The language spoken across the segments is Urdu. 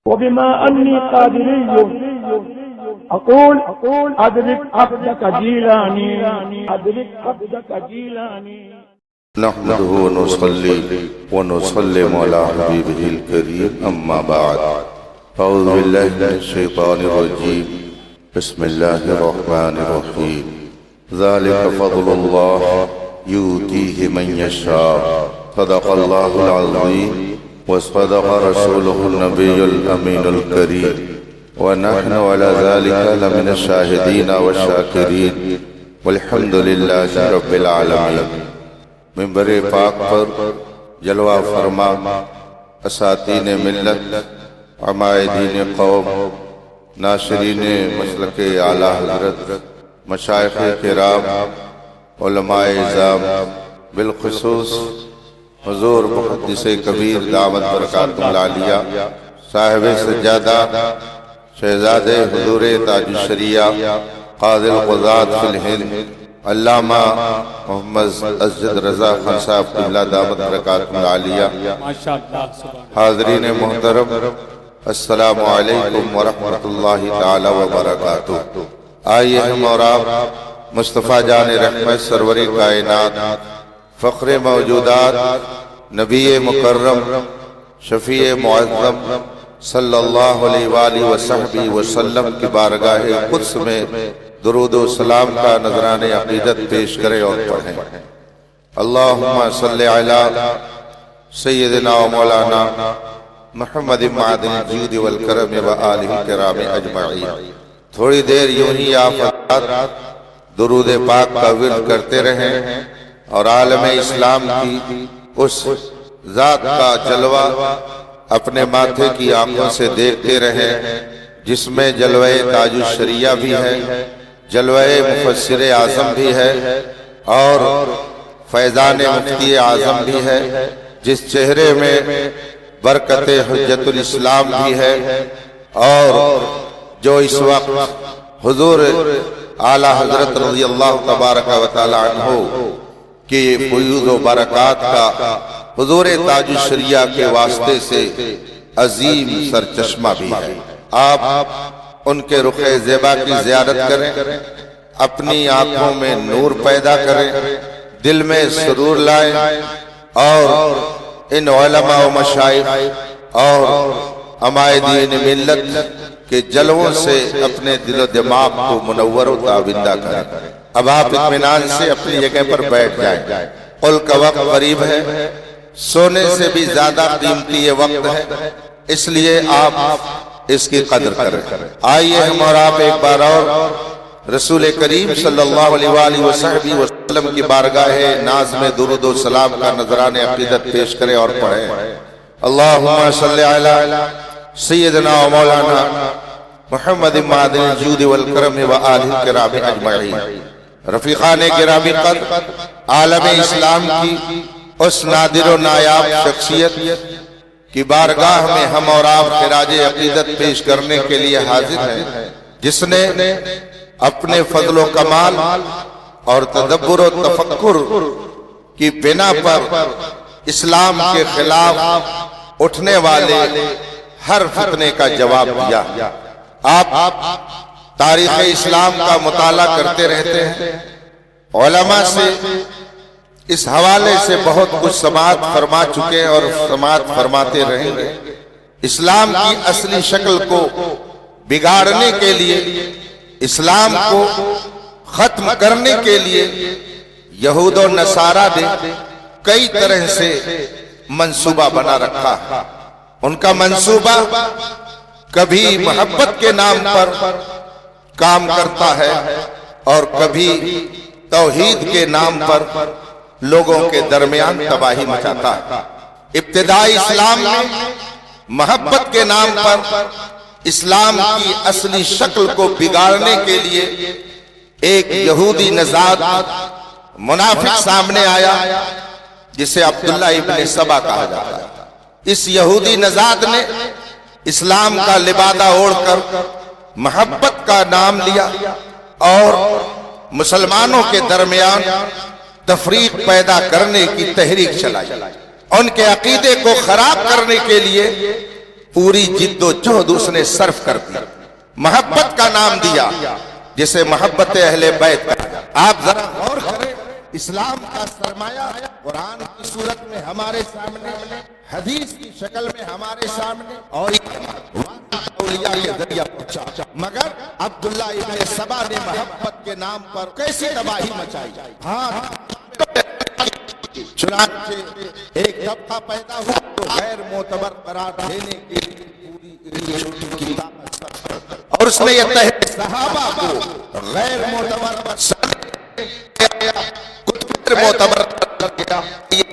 وبما أني قادري أقول أدرك عبدك جيلاني أدرك عبدك جيلاني. نحمده ونصلي ونسلم على حبيبه الكريم أما بعد. أعوذ بالله من الشيطان الرجيم. بسم الله الرحمن الرحيم. ذلك فضل الله يؤتيه من يشاء. صدق الله العظيم وصدق رسوله النبي الأمين الكريم ونحن على ذلك لمن الشاهدين والشاكرين والحمد لله رب العالمين. منبر پاک پر جلوہ فرما اساتین ملت، عمائدین قوم، ناشرین مسلک اعلی حضرت، مشائخ کرام، علماء اعظام، بالخصوص حضور محدث کبیر دامت برکاتہ العالیہ صاحب سجادہ شہزاد حضور تاج الشریعہ قاضی القضات فی الہند علامہ محمد اسجد رضا خان صاحب قبلہ دامت برکاتہ العالیہ. حاضرین محترم، السلام علیکم ورحمۃ اللہ تعالی وبرکاتہ. آئیے ہم اور آپ مصطفیٰ جان رحمت سرور کائنات، فخر موجودات، نبی مکرم، شفیع معظم صلی اللہ علیہ وآلہ وصحبہ وسلم کی بارگاہ قدس میں درود و سلام کا نذران عقیدت پیش کریں اور پڑھیں. اللہم صلی علی سیدنا و مولانا محمد معدن الجود والکرم و آلہ کرام اجمعین. تھوڑی دیر یوں ہی آپ حضرات درود پاک کا ورد کرتے رہیں اور عالم اسلام کی اس ذات کا جلوہ اپنے ماتھے کی آنکھوں سے دیکھتے رہیں جس میں جلوہ تاج الشریعہ بھی ہے، جلوہ مفسر اعظم بھی ہے اور فیضان مفتی اعظم بھی ہے، جس چہرے میں برکت حجت الاسلام بھی ہے اور جو اس وقت حضور اعلی حضرت رضی اللہ تبارک و تعالی عنہ کی فیوض و برکات کا حضور تاج الشریعہ کے واسطے سے عظیم سرچشمہ بھی ہے. آپ ان کے رخ زیبا کی زیارت کریں، اپنی آنکھوں میں نور پیدا کریں، دل میں سرور لائیں اور ان علماء و مشائخ اور عمائدین ملت کے جلووں سے اپنے دل و دماغ کو منور و تابندہ کریں. اب آپ اطمینان سے اپنی جگہ پر بیٹھ جائیں. قل کا وقت قریب ہے، سونے سے بھی زیادہ قیمتی یہ وقت ہے، اس لیے آپ اس کی قدر کریں. آئیے ہم اور آپ ایک بار اور رسول کریم صلی اللہ علیہ وآلہ وسلم کی بارگاہ ناز میں درود و سلام کا نذران عقیدت پیش کریں اور پڑھیں. اللہم صلی علی سیدنا و مولانا محمد معدن الجود والکرم و آلہ کرام اجمعین. رفیقان گرامی قدر، عالم اسلام کی اس نادر و نایاب شخصیت کی بارگاہ میں ہم اور آپ خراج عقیدت پیش کرنے کے لیے حاضر ہیں، جس نے اپنے فضل و کمال اور تدبر و تفکر کی بنا پر اسلام کے خلاف اٹھنے والے ہر فتنے کا جواب دیا. آپ تاریخ اسلام کا مطالعہ کرتے رہتے ہیں، علماء سے اس حوالے سے بہت کچھ سماعت فرما چکے اور سماعت فرماتے رہیں گے. اسلام کی اصلی شکل کو بگاڑنے کے لیے، اسلام کو ختم کرنے کے لیے یہود و نصارہ نے کئی طرح سے منصوبہ بنا رکھا ہے. ان کا منصوبہ کبھی محبت کے نام پر کام کرتا ہے اور کبھی توحید کے نام پر لوگوں کے درمیان تباہی مچاتا ہے. ابتدائی اسلام میں محبت کے نام پر اسلام کی اصلی شکل کو بگاڑنے کے لیے ایک یہودی نژاد منافق سامنے آیا جسے عبداللہ ابن سبا کہا جاتا ہے. اس یہودی نژاد نے اسلام کا لبادہ اوڑھ کر محبت کا نام لیا اور مسلمانوں کے درمیان تفریق پیدا کرنے کی تحریک چلائی. ان کے عقیدے کو خراب کرنے کے لیے پوری جد و جہد اس نے صرف کر دی، محبت کا نام دیا جسے محبت اہل بیت کا۔ آپ ذرا غور کریں، اسلام کا سرمایہ قرآن کی صورت میں ہمارے سامنے، حدیث کی شکل میں ہمارے سامنے، اور اولیاء کے ذریعہ پہنچا، مگر عبداللہ ابن سبا نے محبت کے نام پر کیسی تباہی مچائی۔ ہاں، چنانچہ ایک طبقہ پیدا ہوا تو غیر معتبر قرار دینے کے لیے پوری کی طاقت، اور اس نے یہ تحریک صحابہ کو غیر معتبر معتبر کر دیا۔ یہ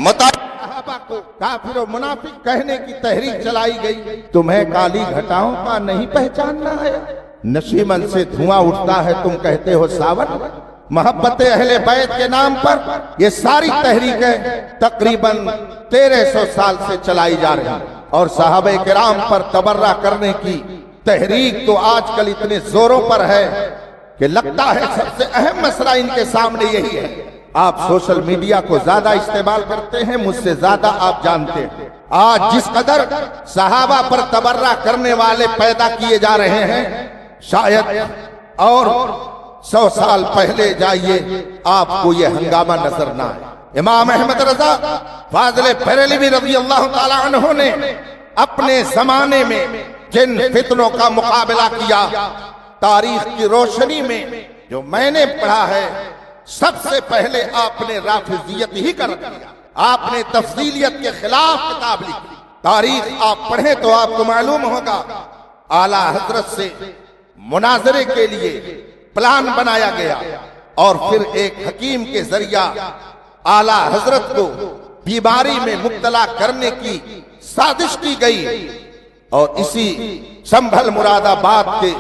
صحابہ کو کافر و منافق کہنے کی تحریک چلائی گئی۔ تمہیں کالی گھٹاؤں کا نہیں پہچاننا ہے، نشیمن سے دھواں اٹھتا ہے تم کہتے ہو ساون۔ محبت اہل بیت کے نام پر یہ ساری تحریکیں تقریباً 1300 سال سے چلائی جا رہی ہیں، اور صحابہ کرام پر تبرہ کرنے کی تحریک تو آج کل اتنے زوروں پر ہے کہ لگتا ہے سب سے اہم مسئلہ ان کے سامنے یہی ہے۔ آپ سوشل میڈیا کو زیادہ استعمال کرتے ہیں، مجھ سے زیادہ آپ جانتے ہیں۔ آج جس قدر صحابہ پر تبرہ کرنے والے پیدا کیے جا رہے ہیں، شاید اور 100 سال پہلے جائیے آپ کو یہ ہنگامہ نظر نہ آئے۔ امام احمد رضا فاضل بریلوی رضی اللہ تعالی عنہ نے اپنے زمانے میں جن فتنوں کا مقابلہ کیا، تاریخ کی روشنی میں جو میں نے پڑھا ہے، سب سے پہلے آپ نے رافضیت ہی کا رکھ دیا، آپ نے تفضیلیت کے خلاف کتاب لکھی۔ تاریخ آپ پڑھیں تو آپ کو معلوم ہوگا، اعلیٰ حضرت سے مناظرے کے لیے پلان بنایا گیا، اور پھر ایک حکیم کے ذریعہ اعلیٰ حضرت کو بیماری میں مبتلا کرنے کی سازش کی گئی، اور اسی سنبھل مراد آباد کے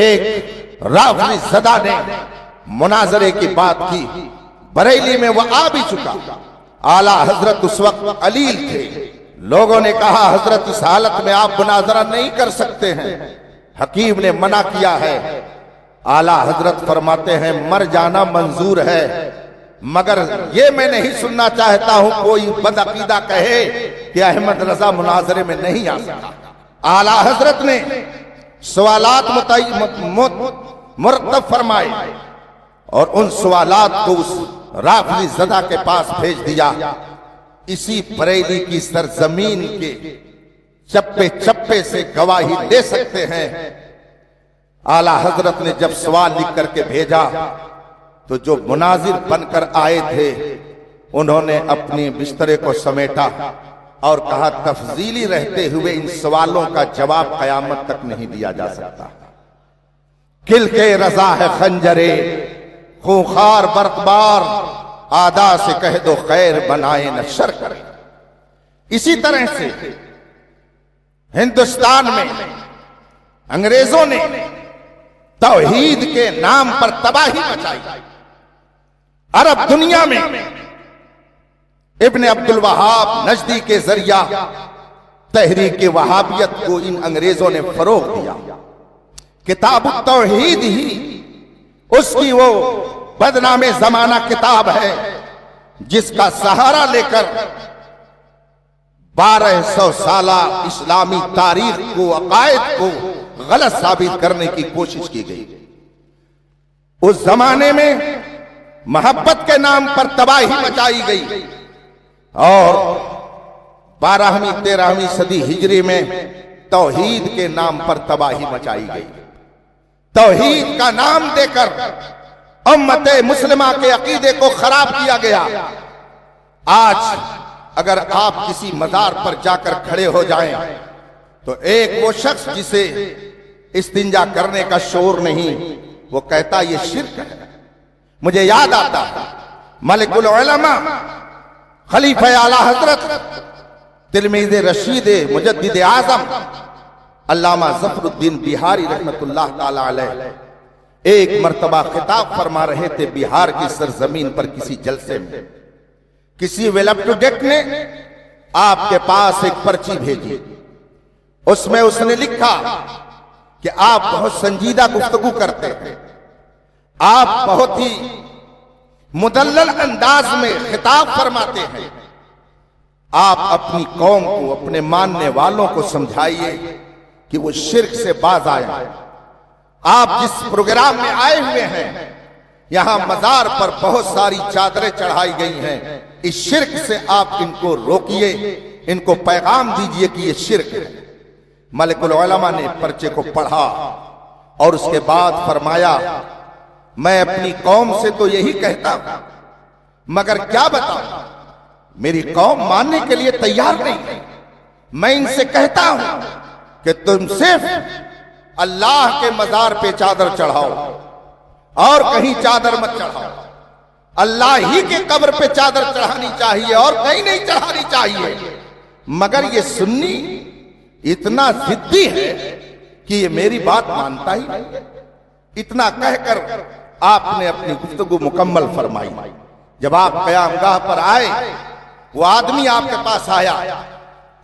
ایک رافضی زدہ نے مناظرے کی بات کی۔ بریلی میں وہ آ بھی چکا، اعلیٰ حضرت اس وقت علیل تھے۔ لوگوں نے کہا حضرت اس حالت میں آپ مناظرہ نہیں کر سکتے ہیں، حکیم نے منع کیا ہے۔ اعلیٰ حضرت فرماتے ہیں مر جانا منظور ہے، مگر یہ میں نہیں سننا چاہتا ہوں کوئی بدعقیدہ کہے کہ احمد رضا مناظرے میں نہیں آ سکتا۔ اعلیٰ حضرت نے سوالات مرتب فرمائے، اور ان سوالات کو اس رافضی زدہ کے پاس بھیج دیا۔ اسی بریلی کی سرزمین کے چپے چپے سے گواہی دے سکتے ہیں، اعلیٰ حضرت نے جب سوال لکھ کر کے بھیجا تو جو مناظر بن کر آئے تھے انہوں نے اپنی بسترے کو سمیٹا اور کہا تفضیلی رہتے ہوئے ان سوالوں کا جواب قیامت تک نہیں دیا جا سکتا۔ کل کے رضا ہے خنجرے خونخوار برقبار، آدا سے کہہ دو خیر بنائے نہ شر کرے۔ اسی طرح سے ہندوستان میں انگریزوں نے توحید کے نام پر تباہی مچائی۔ عرب دنیا میں ابن عبد الوہاب نجدی کے ذریعہ تحریک وہابیت کو ان انگریزوں نے فروغ دیا۔ کتاب التوحید ہی اس کی وہ بدنام زمانہ کتاب ہے جس کا سہارا لے کر 1200 سالہ اسلامی تاریخ کو، عقائد کو غلط ثابت کرنے کی کوشش کی گئی۔ اس زمانے میں محبت کے نام پر تباہی مچائی گئی، اور 12ویں 13ویں صدی ہجری میں توحید کے نام پر تباہی مچائی گئی۔ توحید کا نام دے کر امت مسلمہ کے عقیدے کو خراب کیا گیا۔ آج اگر آپ کسی مزار پر جا کر کھڑے ہو جائیں تو ایک وہ شخص جسے استنجا کرنے کا شعور نہیں، وہ کہتا یہ شرک ہے۔ مجھے یاد آتا ہے ملک العلماء خلیفہ اعلیٰ حضرت تلمیذ رشید مجدد اعظم علامہ ظفر الدین بہاری رحمت اللہ تعالی علیہ ایک مرتبہ خطاب فرما رہے تھے بہار کی سرزمین پر کسی جلسے میں۔ کسی ویل اپ ٹو ڈیٹ نے آپ کے پاس ایک پرچی بھیجی، اس میں اس نے لکھا کہ آپ بہت سنجیدہ گفتگو کرتے ہیں، آپ بہت ہی مدلل انداز میں خطاب فرماتے ہیں، آپ اپنی قوم کو، اپنے ماننے والوں کو سمجھائیے کہ وہ شرک سے باز آئیں۔ آپ جس پروگرام میں آئے ہوئے ہیں، یہاں مزار پر بہت ساری چادریں چڑھائی گئی ہیں، اس شرک سے آپ ان کو روکیے، ان کو پیغام دیجئے کہ یہ شرک ہے۔ ملک العلماء نے پرچے کو پڑھا اور اس کے بعد فرمایا، میں اپنی قوم سے تو یہی کہتا ہوں، مگر کیا بتاؤں، میری قوم ماننے کے لیے تیار نہیں ہے۔ میں ان سے کہتا ہوں کہ تم صرف اللہ کے مزار پہ چادر چڑھاؤ اور کہیں چادر مت چڑھاؤ۔ اللہ ہی کے قبر پہ چادر چڑھانی چاہیے اور کہیں نہیں چڑھانی چاہیے۔ مگر یہ سنی اتنا ضدی ہے کہ یہ میری بات مانتا ہی نہیں۔ اتنا کہہ کر آپ نے اپنی گفتگو مکمل فرمائی۔ جب آپ قیام گاہ پر آئے، وہ آدمی آپ کے پاس آیا۔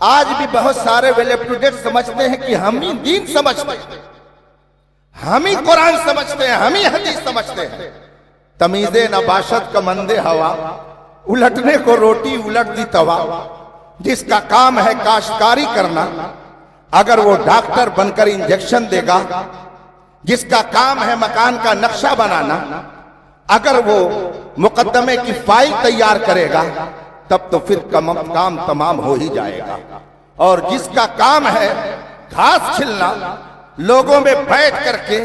آج بھی بہت سارے ویل اپ ٹو ڈیٹ سمجھتے ہیں کہ ہم ہی دین سمجھتے ہیں، ہم ہی قرآن سمجھتے ہیں، ہم ہی حدیث سمجھتے ہیں۔ تمیز نباشت کا مندے ہوا، الٹنے کو روٹی الٹ دی توا۔ جس کا کام ہے کاشتکاری کرنا، اگر وہ ڈاکٹر بن کر انجیکشن دے گا، جس کا کام ہے مکان کا نقشہ بنانا، اگر وہ مقدمے کی فائل تیار کرے گا، تب تو پھر کام تمام ہو ہی جائے گا۔ اور جس کا کام ہے گھاس چھلنا، لوگوں میں بیٹھ کر کے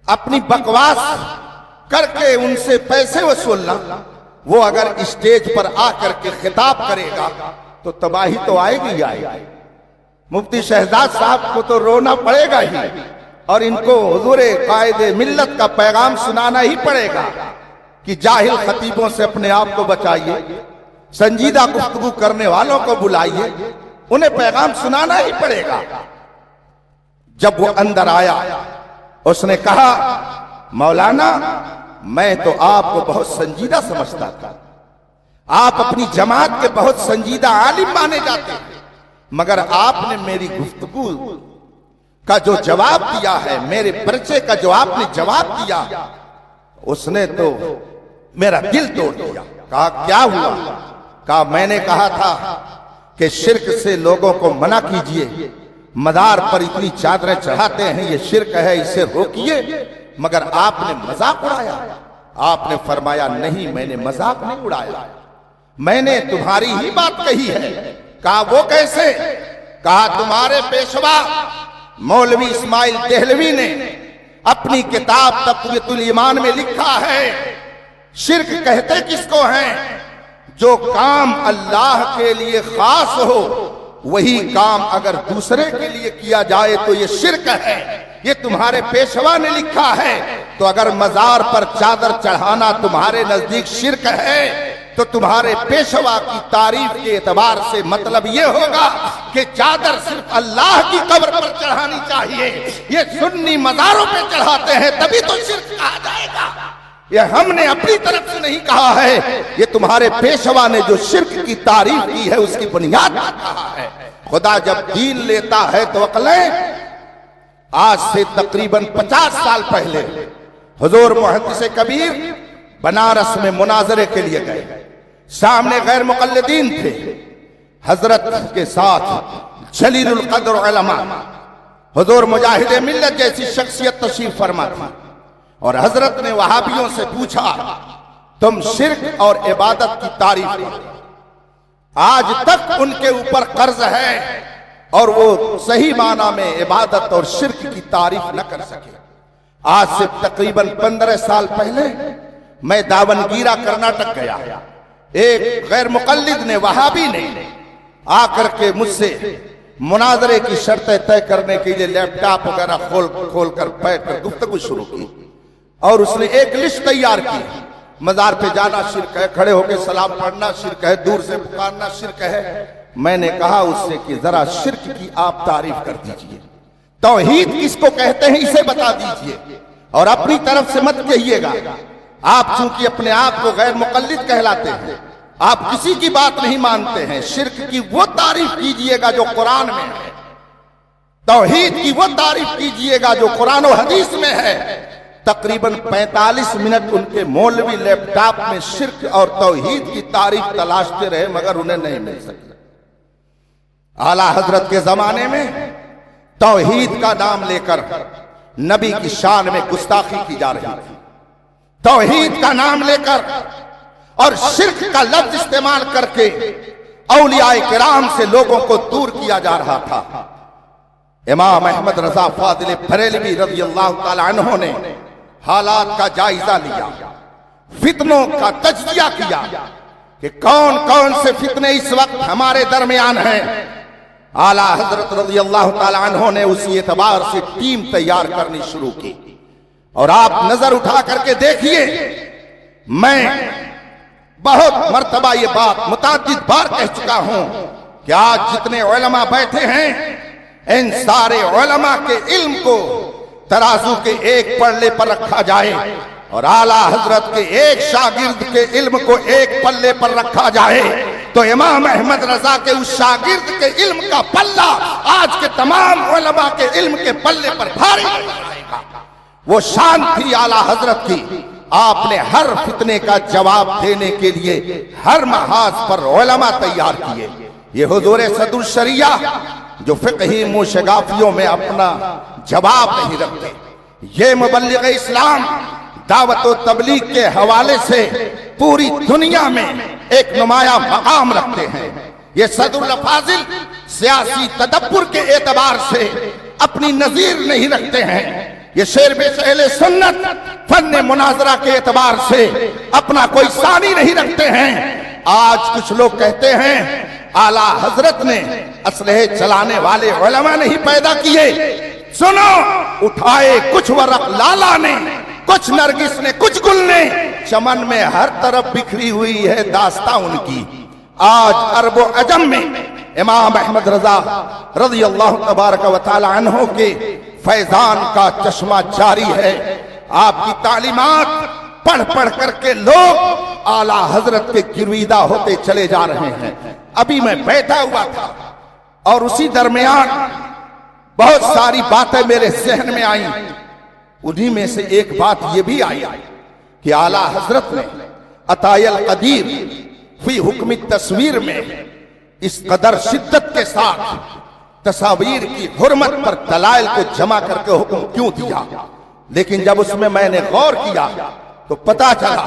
اپنی بکواس کر کے ان سے پیسے وصولنا، وہ اگر اسٹیج پر آ کر کے خطاب کرے گا تو تباہی تو آئے گی آئے گی۔ مفتی شہزاد صاحب کو تو رونا پڑے گا ہی، اور ان کو حضور قائد ملت کا پیغام سنانا ہی پڑے گا کہ جاہل خطیبوں سے اپنے آپ کو بچائیے، سنجیدہ گفتگو کرنے والوں کو بلائیے، انہیں پیغام سنانا ہی پڑے گا۔ جب وہ اندر آیا، اس نے کہا، مولانا میں تو آپ کو بہت سنجیدہ سمجھتا تھا، آپ اپنی جماعت کے بہت سنجیدہ عالم مانے جاتے ہیں، مگر آپ نے میری گفتگو کا جو جواب دیا ہے، میرے پرچے کا جو آپ نے جواب دیا، اس نے تو میرا دل توڑ دیا۔ کہا کیا ہوا؟ کہا میں نے کہا تھا کہ شرک سے لوگوں کو منع کیجئے، مزار پر اتنی چادریں چڑھاتے ہیں، یہ شرک ہے، اسے روکیے، مگر آپ نے مذاق اڑایا۔ آپ نے فرمایا نہیں، میں نے مذاق نہیں اڑایا، میں نے تمہاری ہی بات کہی ہے۔ کہا وہ کیسے؟ کہا تمہارے پیشوا مولوی اسماعیل دہلوی نے اپنی کتاب تقویۃ الایمان میں لکھا ہے، شرک کہتے کس کو ہیں؟ جو کام اللہ کے لیے خاص ہو، وہی کام اگر دوسرے کے لیے کیا جائے تو یہ شرک ہے۔ یہ تمہارے پیشوا نے لکھا ہے۔ تو اگر مزار پر چادر چڑھانا تمہارے نزدیک شرک ہے تو تمہارے پیشوا کی تعریف کے اعتبار سے مطلب یہ ہوگا کہ چادر صرف اللہ کی قبر پر چڑھانی چاہیے، یہ سنی مزاروں پہ چڑھاتے ہیں تبھی تو شرک کہا جائے گا۔ یہ ہم نے اپنی طرف سے نہیں کہا ہے، یہ تمہارے پیشوا نے جو شرک کی تعریف کی ہے اس کی بنیاد پر کہا ہے۔ خدا جب دین لیتا ہے تو عقلیں۔ آج سے تقریباً 50 سال پہلے حضور محدث کبیر بنارس میں مناظرے کے لیے گئے، سامنے غیر مقلدین تھے، حضرت کے ساتھ جلیل القدر علماء، حضور مجاہد ملت جیسی شخصیت تشریف فرما تھی، اور حضرت نے وہابیوں سے پوچھا تم شرک اور عبادت کی تعریف کرو۔ آج تک ان کے اوپر قرض ہے اور وہ صحیح معنی میں عبادت اور شرک کی تعریف نہ کر سکے۔ آج سے تقریباً 15 سال پہلے میں داونگیرہ کرناٹک گیا، ایک غیر مقلد نے، وہابی نے آ کر کے مجھ سے مناظرے کی شرطیں طے کرنے کے لیے لیپ ٹاپ وغیرہ کھول کر بیٹھ کر گفتگو شروع کی، اور اس نے ایک لسٹ تیار کی۔ مزار پہ جانا شرک ہے، کھڑے ہو کے سلام پڑھنا شرک ہے، دور سے پکارنا شرک ہے۔ میں نے کہا اس سے کہ ذرا شرک کی آپ تعریف کر دیجئے، توحید کس کو کہتے ہیں اسے بتا دیجئے، اور اپنی طرف سے مت کہیے گا۔ آپ چونکہ اپنے آپ کو غیر مقلد کہلاتے ہیں، آپ کسی کی بات نہیں مانتے ہیں، شرک کی وہ تعریف کیجئے گا جو قرآن میں ہے، توحید کی وہ تعریف کیجئے گا جو قرآن و حدیث میں ہے۔ تقریباً 45 منٹ ان کے مولوی لیپ ٹاپ میں شرک اور توحید کی تعریف تلاشتے رہے مگر انہیں نہیں مل سکی۔ اعلیٰ حضرت کے زمانے میں توحید کا نام لے کر نبی کی شان میں گستاخی کی جا رہی تھی، توحید کا نام لے کر اور شرک کا لفظ استعمال کر کے اولیاء کرام سے لوگوں کو دور کیا جا رہا تھا۔ امام احمد رضا فاضل بریلوی رضی اللہ تعالی عنہ نے حالات کا جائزہ لیا، فتنوں کا تجزیہ کیا کہ کون کون سے فتنے اس وقت ہمارے درمیان ہیں۔ اعلیٰ حضرت رضی اللہ تعالی عنہ نے اسی اعتبار سے ٹیم تیار کرنی شروع کی۔ اور آپ نظر اٹھا کر کے دیکھیے، میں بہت مرتبہ یہ بات متعدد بار کہہ چکا ہوں کہ آج جتنے علماء بیٹھے ہیں ان سارے علماء کے علم کو ترازو کے ایک پلے پر رکھا جائے اور اعلیٰ حضرت کے ایک شاگرد کے علم کو ایک پلے پر رکھا جائے تو امام احمد رضا کے اس شاگرد کے علم کا پلہ آج کے تمام علماء کے علم کے پلے پر بھاری ہو جائے گا۔ وہ شان تھی اعلیٰ حضرت کی، آپ نے ہر فتنے کا جواب دینے کے لیے ہر محاذ پر علماء تیار کیے۔ یہ حضور صدر الشریعہ جو فقہی موشگافیوں میں اپنا جواب نہیں رکھتے، یہ مبلغ اسلام دعوت و تبلیغ کے حوالے سے پوری دنیا میں ایک نمایاں مقام رکھتے ہیں۔ یہ صدر الفاضل سیاسی تدبر کے اعتبار سے اپنی نظیر نہیں رکھتے ہیں۔ یہ شیر بے اہل سنت فن مناظرہ کے اعتبار سے اپنا کوئی ثانی نہیں رکھتے ہیں۔ آج کچھ لوگ کہتے ہیں اعلیٰ حضرت نے اسلحے چلانے والے علماء نہیں پیدا کیے۔ سنو، اٹھائے کچھ ورق لالا نے، کچھ نرگس نے، کچھ گل نے، چمن میں ہر طرف بکھری ہوئی ہے داستان ان کی۔ آج عرب و عجم میں امام احمد رضا رضی اللہ تبارک و تعالی عنہ کے فیضان کا چشمہ جاری ہے۔ آپ کی تعلیمات پڑھ پڑھ کر کے لوگ اعلیٰ حضرت کے گرویدہ ہوتے چلے جا رہے ہیں۔ ابھی میں بیٹھا ہوا تھا اور اسی درمیان بہت ساری باتیں میرے ذہن میں آئیں، انہی میں سے ایک بات یہ بھی آئی کہ اعلیٰ حضرت نے عطائے القدیر فی حکم تصویر میں اس قدر شدت کے ساتھ تصاویر کی حرمت پر دلائل کو جمع کر کے حکم کیوں دیا، لیکن جب اس میں نے غور کیا تو پتا چلا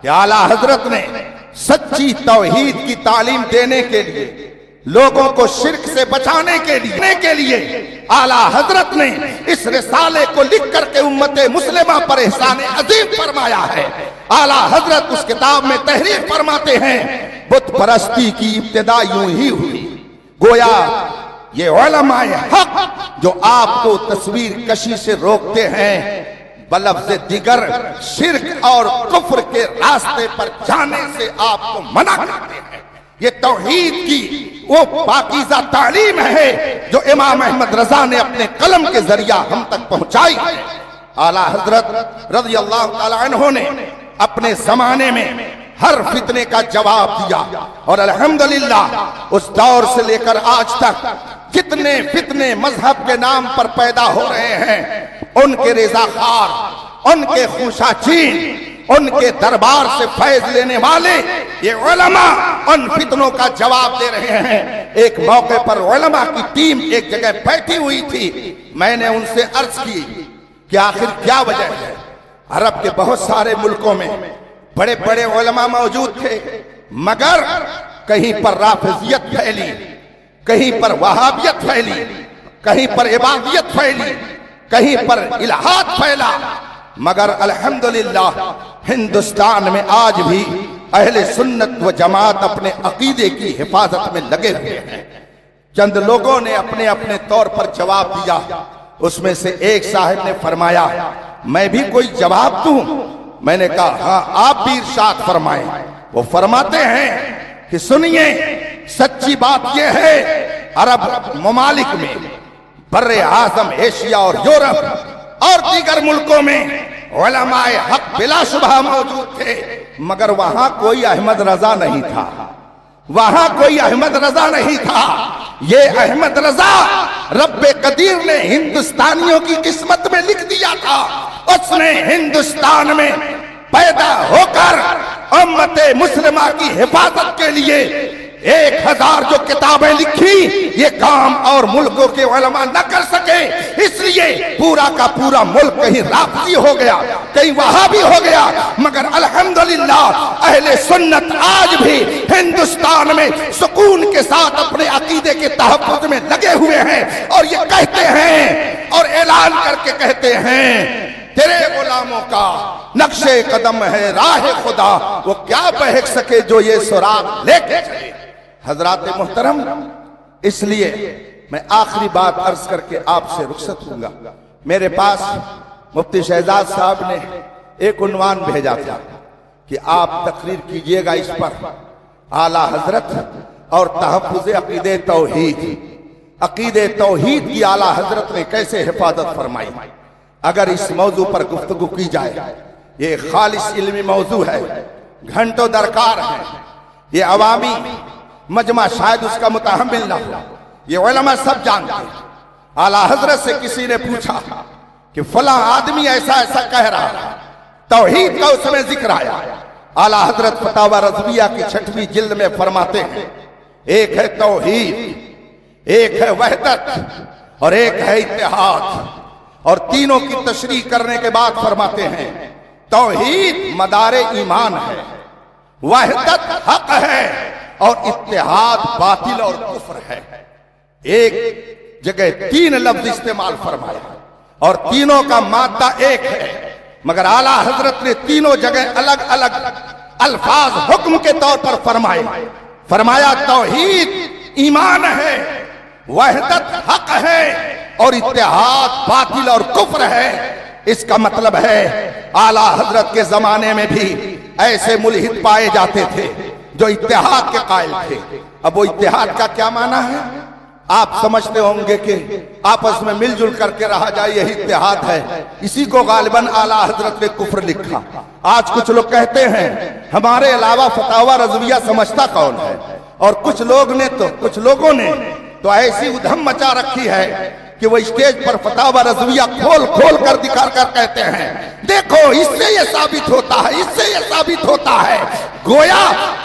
کہ اعلیٰ حضرت نے سچی توحید کی تعلیم دینے کے لیے، لوگوں کو شرک سے بچانے کے لیے اعلیٰ حضرت نے اس رسالے کو لکھ کر کے امت مسلمہ پر احسان عظیم فرمایا ہے۔ اعلیٰ حضرت اس کتاب میں تحریر فرماتے ہیں، بت پرستی کی ابتدا یوں ہی ہوئی، گویا یہ علماء حق جو آپ کو تصویر کشی سے روکتے ہیں، بلفظ دیگر شرک اور کفر کے راستے پر جانے سے آپ کو منع کرتے ہیں۔ یہ توحید کی وہ پاکیزہ تعلیم ہے جو امام احمد رضا نے اپنے قلم کے ذریعہ ہم تک پہنچائی ہے۔ اعلیٰ حضرت رضی اللہ تعالی عنہ نے اپنے زمانے میں ہر فتنے کا جواب دیا، اور الحمدللہ اس دور سے لے کر آج تک جتنے فتنے مذہب کے نام پر پیدا ہو رہے ہیں، ان کے رضا خار، ان کے خوشا چین، ان کے دربار سے فیض لینے والے یہ علماء ان فتنوں کا جواب دے رہے ہیں۔ ایک موقع پر علماء کی ٹیم ایک جگہ بیٹھی ہوئی تھی، میں نے ان سے عرض کی کہ آخر کیا وجہ ہے؟ عرب کے بہت سارے ملکوں میں بڑے بڑے علماء موجود تھے، مگر کہیں پر رافضیت پھیلی، کہیں پر وہابیت پھیلی، کہیں پر عبادیت پھیلی، کہیں پر الہاد پھیلا، مگر الحمدللہ ہندوستان میں آج بھی اہل سنت و جماعت اپنے عقیدے کی حفاظت میں لگے ہوئے ہیں۔ چند لوگوں نے اپنے اپنے طور پر جواب دیا، اس میں سے ایک صاحب نے فرمایا میں بھی کوئی جواب دوں؟ میں نے کہا ہاں آپ بھی ارشاد فرمائیں۔ وہ فرماتے ہیں کہ سنیے، سچی بات یہ ہے عرب ممالک میں، بر اعظم ایشیا اور یورپ اور دیگر ملکوں میں علماء حق بلا شبہ موجود تھے، مگر وہاں کوئی احمد رضا نہیں تھا۔ وہاں کوئی احمد رضا نہیں تھا، یہ احمد رضا رب قدیر نے ہندوستانیوں کی قسمت میں لکھ دیا تھا۔ اس نے ہندوستان میں پیدا ہو کر امت مسلمہ کی حفاظت کے لیے 1000 جو کتابیں لکھی، یہ کام اور ملکوں کے علماء نہ کر سکے، اس لیے پورا کا پورا ملک کہیں رافضی ہو گیا، کہیں وہابی ہو گیا، مگر الحمدللہ اہل سنت آج بھی ہندوستان میں سکون کے ساتھ اپنے عقیدے کے تحفظ میں لگے ہوئے ہیں، اور یہ کہتے ہیں اور اعلان کر کے کہتے ہیں تیرے غلاموں کا نقش قدم ہے راہ خدا، وہ کیا بہک سکے جو یہ سراغ لے کے چلے۔ حضرات محترم، اس لیے میں آخری بات عرض کر کے آپ سے رخصت ہوں گا۔ میرے پاس مفتی شہزاد صاحب نے ایک عنوان بھیجا تھا کہ آپ تقریر کیجئے گا اس پر، اعلیٰ حضرت اور تحفظ عقیدہ توحید، عقیدہ توحید کی اعلیٰ حضرت نے کیسے حفاظت فرمائی۔ اگر اس موضوع پر گفتگو کی جائے، یہ خالص علمی موضوع ہے، گھنٹوں درکار ہے، یہ عوامی مجمع شاید اس کا متحمل نہ ہو، یہ علماء سب جانتے ہیں۔ اعلیٰ حضرت سے کسی نے پوچھا کہ فلاں آدمی ایسا ایسا کہہ رہا ہے، توحید کا اس میں ذکر آیا۔ اعلیٰ حضرت فتاوی رضویہ کی 6ویں جلد میں فرماتے ہیں ایک ہے توحید، ایک ہے وحدت، اور ایک ہے اتحاد، اور تینوں کی تشریح کرنے کے بعد فرماتے ہیں توحید مدار ایمان ہے، وحدت حق ہے، اور اتحاد باطل اور کفر ہے۔ ایک جگہ 3 لفظ استعمال فرمایا اور تینوں کا مادہ ایک ہے، مگر اعلیٰ حضرت نے تینوں جگہ الگ الگ الفاظ حکم کے طور پر فرمایا توحید ایمان ہے، وحدت حق ہے، اور اتحاد باطل اور کفر ہے۔ اس کا مطلب ہے اعلیٰ حضرت کے زمانے میں بھی ایسے ملحد پائے جاتے تھے جو اتحاد کے قائل تھے۔ اب وہ اتحاد کا کیا معنی ہے؟ آپ سمجھتے ہوں گے کہ آپس میں مل جل کر کے رہا جائے، یہی اتحاد ہے۔ اسی کو غالباً اعلیٰ حضرت نے کفر لکھا۔ آج کچھ لوگ کہتے ہیں ہمارے علاوہ فتاوی رضویہ سمجھتا کون ہے، اور کچھ لوگوں نے تو ایسی ادھم مچا رکھی ہے کہ وہ اسٹیج پر فتاوی رضویہ کھول کر دکھا کر کہتے ہیں دیکھو اس سے یہ ثابت ہوتا ہے، اس سے یہ ثابت ہوتا ہے۔ گویا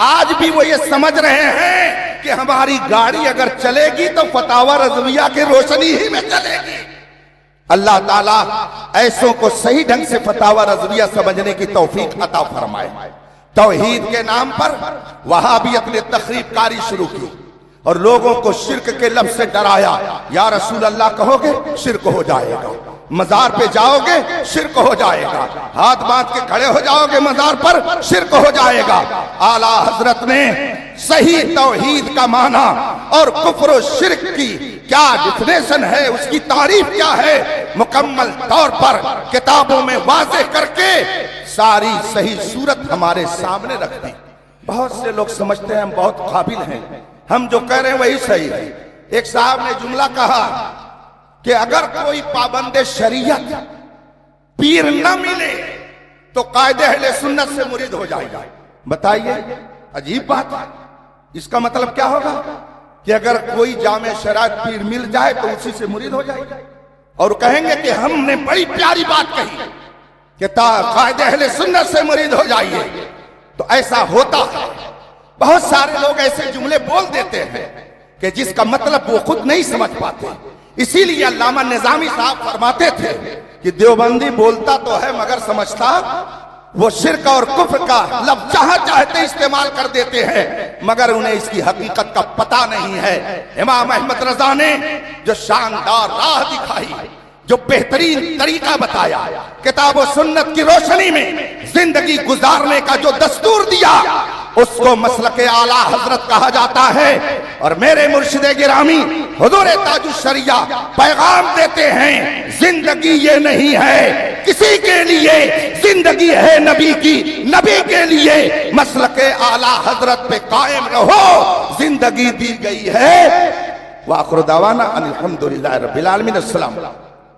آج بھی وہ یہ سمجھ رہے ہیں کہ ہماری گاڑی اگر چلے گی تو فتاوی رضویہ کی روشنی ہی میں چلے گی۔ اللہ تعالیٰ ایسوں کو صحیح ڈھنگ سے فتاوی رضویہ سمجھنے کی توفیق عطا فرمائے۔ توحید کے نام پر وہابیت نے تخریب کاری شروع کی اور لوگوں کو شرک کے لفظ سے ڈرایا۔ یا رسول اللہ کہو گے شرک ہو جائے گا، مزار پہ جاؤ گے شرک ہو جائے گا، ہاتھ باندھ کے کھڑے ہو جاؤ گے مزار پر شرک ہو جائے گا۔ اعلیٰ حضرت نے صحیح توحید کا معنی اور کفر و شرک کی کیا ڈیفینیشن ہے، اس کی تعریف کیا ہے، مکمل طور پر کتابوں میں واضح کر کے ساری صحیح صورت ہمارے سامنے رکھ دی۔ بہت سے لوگ سمجھتے ہیں ہم بہت قابل ہیں، ہم جو کہہ رہے ہیں وہی صحیح ہے۔ ایک صاحب نے جملہ کہا کہ اگر کوئی پابند شریعت پیر نہ ملے تو قائد اہل سنت سے مرید ہو جائے گا۔ بتائیے عجیب بات ہے، اس کا مطلب کیا ہوگا کہ اگر کوئی جامع شرائط پیر مل جائے تو اسی سے مرید ہو جائے گا، اور کہیں گے کہ ہم نے بڑی پیاری بات کہی کہ قائد اہل سنت سے مرید ہو جائیے۔ تو ایسا ہوتا ہے، بہت سارے لوگ ایسے جملے بول دیتے ہیں کہ جس کا مطلب وہ خود نہیں سمجھ پاتے۔ اسی لیے علامہ نظامی صاحب فرماتے تھے کہ دیوبندی بولتا تو ہے مگر سمجھتا وہ شرک اور کفر کا لفظ جہاں چاہتے استعمال کر دیتے ہیں، مگر انہیں اس کی حقیقت کا پتہ نہیں ہے۔ امام احمد رضا نے جو شاندار راہ دکھائی، جو بہترین طریقہ بتایا، کتاب و سنت کی روشنی میں زندگی گزارنے کا جو دستور دیا، اس کو مسلک اعلیٰ حضرت کہا جاتا ہے۔ اور میرے مرشد گرامی حضور تاج الشریعہ پیغام دیتے ہیں زندگی یہ نہیں ہے کسی کے لیے، زندگی ہے نبی کی، نبی کے لیے۔ مسلک اعلیٰ حضرت پہ قائم رہو، زندگی دی گئی ہے۔ وآخر دعوانا الحمدللہ رب العالمین۔ السلام علیکم۔